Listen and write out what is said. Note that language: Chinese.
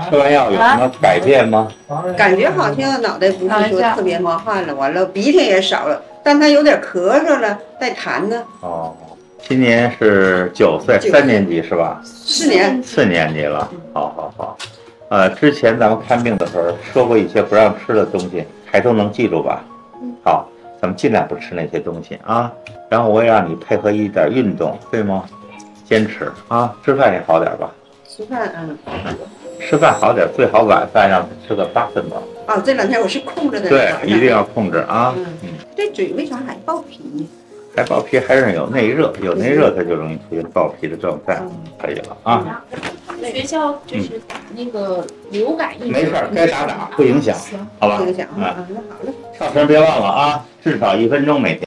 吃完药有什么改变吗？感觉好像脑袋不是说特别冒汗了，完了鼻涕也少了，但他有点咳嗽了，带痰呢。哦，今年是9岁，3年级是吧4年？4年级了，好好好。之前咱们看病的时候说过一些不让吃的东西，还都能记住吧？好，咱们尽量不吃那些东西啊。然后我也让你配合一点运动，对吗？坚持啊，吃饭也好点吧。吃饭，吃饭好点，最好晚饭让他吃个8分饱。哦，这2天我是控制的。对，一定要控制啊。这嘴为啥还爆皮呢？还爆皮还是有内热，有内热它就容易出现爆皮的状态。可以了啊。学校就是打那个流感疫苗。没事，该打，不影响，好吧？不影响啊。那好嘞。上车别忘了啊，至少1分钟每天。